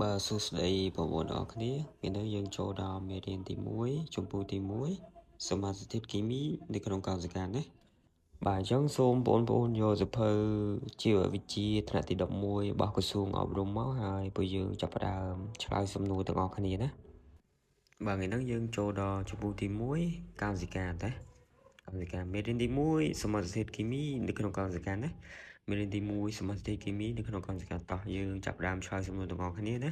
Bàសួស្តីបងប្អូនអរគ្នាថ្ងៃនេះយើងចូលដល់មេរៀនទី1ជំពូកទី1សមាសធាតុគីមីនៅក្នុងកម្មសិកាណាបាទអញ្ចឹងសូមបងប្អូនយកសៀវភៅជីវវិទ្យាថ្នាក់ទី11របស់ក្រសួងអប់រំមកហើយពួកយើងចាប់ផ្ដើមឆ្លើយសំណួរទាំងអស់គ្នាណាបាទថ្ងៃនេះយើងចូលដល់ជំពូកទី1កម្មសិកាតាកម្មសិកាមេរៀនទី1សមាសធាតុគីមីនៅក្នុងកម្មសិកាណាមេរៀនទី1សមាសធាតុគីមីនៅក្នុងកម្មសិកាតោះយើងចាប់ផ្ដើមឆ្លើយសំណួរទាំងអស់គ្នាណា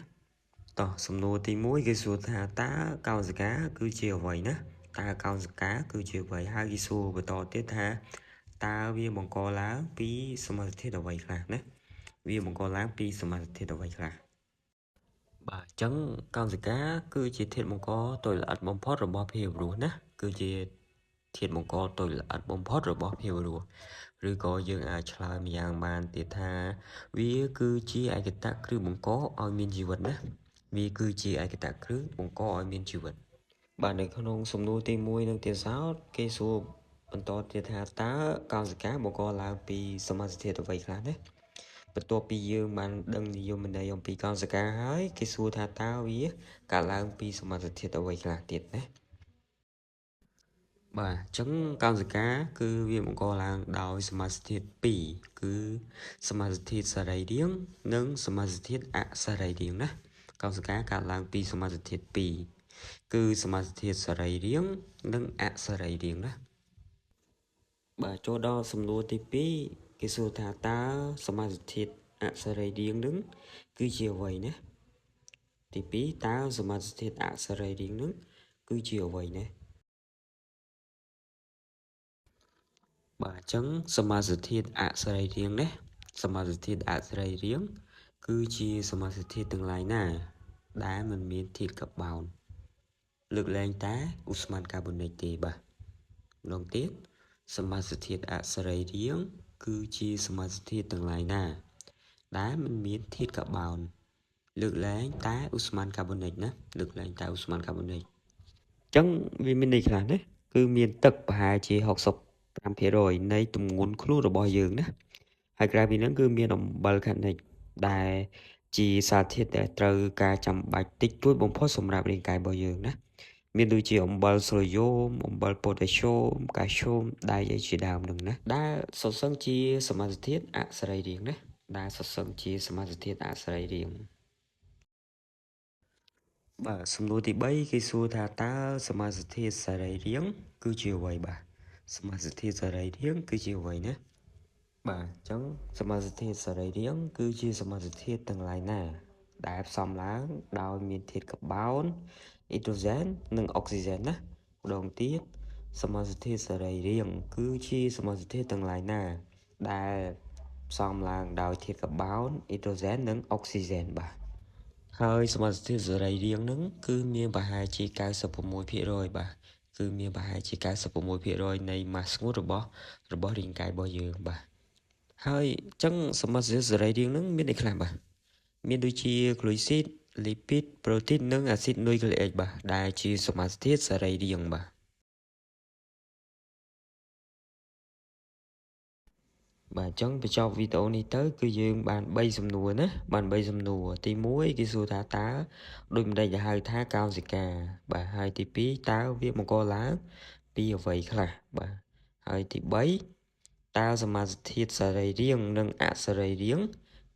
តោះសំណួរទី1គេសួរថាតើកោសិកាគឺជាអ្វីណាតើកោសិកាគឺជាអ្វីហើយគេសួរបន្តទៀតថាតើវាបង្កឡើងពីសមាសធាតុអ្វីខ្លះណាវាបង្កឡើងពីសមាសធាតុអ្វីខ្លះបាទអញ្ចឹងកោសិកាគឺជាធាតុបង្កទុយល្អិតបំផុតរបស់ភាវរស់ណាគឺជាធាតុបង្កទុយល្អិតបំផុតរបស់ភាវរស់ឬក៏យើងអាចឆ្លើយម្យ៉ាងបានទៀតថាវាគឺជាឯកតគ្រឹះបង្កឲ្យមានជីវិតណាវាគឺជាឯកតគ្រឹះបង្កឲ្យមានជីវិតបាទនៅក្នុងសំណួរទី1នឹងទៀតសោតគេសួរបន្តទៀតថាតើកោសិកាបង្កឡើងពីសមាសធាតុអ្វីខ្លះណាបន្ទាប់ពីយើងបានដឹងនិយមន័យអំពីកោសិកាហើយគេសួរថាតើវាកើតឡើងពីសមាសធាតុអ្វីខ្លះទៀតណាបាទអញ្ចឹងកោសិកាគឺវាបង្កឡើងដោយសមាសធាតុ2គឺសមាសធាតុសរីរាង្គនិងសមាសធាតុអសរីរាង្គណាកោសិកាកើតឡើងពីសមាសធាតុ2គឺសមាសធាតុសរីរាង្គនិងអសរីរាង្គណាបាទចូលដល់សំណួរទី2គេសួរថាតើសមាសធាតុអសរីរាង្គនឹងគឺជាអ្វីណាទី2តើសមាសធាតុអសរីរាង្គនឹងគឺជាអ្វីណាបាទអញ្ចឹងសមាសធាតុអសរីរាង្គណាសមាសធាតុអសរីរាង្គគឺជាសមាសធាតុទាំងឡាយណាដែលមិនមានធាតុកាបូនលើកលែងតែឧស្ម័នកាបូនិកទេបាទម្ដងទៀតសមាសធាតុអសរីរាង្គគឺជាសមាសធាតុទាំងឡាយណាដែលមិនមានធាតុកាបូនលើកលែងតែឧស្ម័នកាបូនិកណាលើកលែងតែឧស្ម័នកាបូនិកអញ្ចឹងវាមានន័យខ្លះណាគឺមានទឹកប្រហែលជា65%នៃទម្ងន់ខ្លួនរបស់យើងណាហើយក្រៅពីហ្នឹងគឺមានអំបិលខានិកដែលជាសារធាតុដែលត្រូវការចាំបាច់តិចតួចបំផុតសម្រាប់រាងកាយរបស់យើងណាមានដូចជាអំបិលសូដ្យូមអំបិលប៉ូតាស្យូមកាល់ស្យូមដៃអីជាដើមហ្នឹងណាដែលសុទ្ធសឹងជាសមាសធាតុអសរីរាង្គណាដែលសុទ្ធសឹងជាសមាសធាតុអសរីរាង្គបាទសំណួរទី3គេសួរថាតើសមាសធាតុសរីរាង្គគឺជាអ្វីបាទសមាសធាតុសរីរាង្គគឺជាអ្វីណាបាទអញ្ចឹងសមាសធាតុសរីរាង្គគឺជាសមាសធាតុទាំងឡាយណាដែលផ្សំឡើងដោយមានធាតុកាបូនអ៊ីដ្រូសែននិងអុកស៊ីសែនណាម្ដងទៀតសមាសធាតុសរីរាង្គគឺជាសមាសធាតុទាំងឡាយណាដែលផ្សំឡើងដោយធាតុកាបូនអ៊ីដ្រូសែននិងអុកស៊ីសែនបាទហើយសមាសធាតុសរីរាង្គហ្នឹងគឺមានប្រហែលជា96%បាទគឺមានប្រហែលជា96%នៃម៉ាសស្ងួតរបស់រាងកាយរបស់យើងបាទហើយអញ្ចឹងសមាសធាតុសរីរាង្គហ្នឹងមានអីខ្លះបាទមានដូចជាក្លូស៊ីតលីពីតប្រូទីននិងអាស៊ីតនុយក្លេអ៊ិកបាទដែលជាសមាសធាតុសរីរាង្គបាទបាទអញ្ចឹងបញ្ចប់វីដេអូនេះទៅគឺយើងបាន3សំណួរណាបាន3សំណួរទី1គេសួរថាតើដូចម្ដេចដែលហៅថាកោសិកាបាទហើយទី2តើវាបង្កឡើងពីអ្វីខ្លះបាទហើយទី3តើសមាសធាតុសរីរាង្គនិងអសរីរាង្គ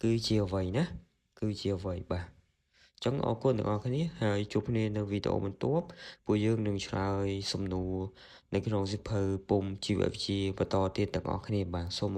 គឺជាអ្វីណាគឺជាអ្វីបាទអញ្ចឹងអរគុណទាំងអស់គ្នាហើយជួបគ្នានៅវីដេអូបន្ទាប់ពួកយើងនឹងឆ្លើយសំណួរនៅក្នុងសៀវភៅពុម្ពជីវវិទ្យាបន្តទៀតទាំងអស់គ្នាបាទសូម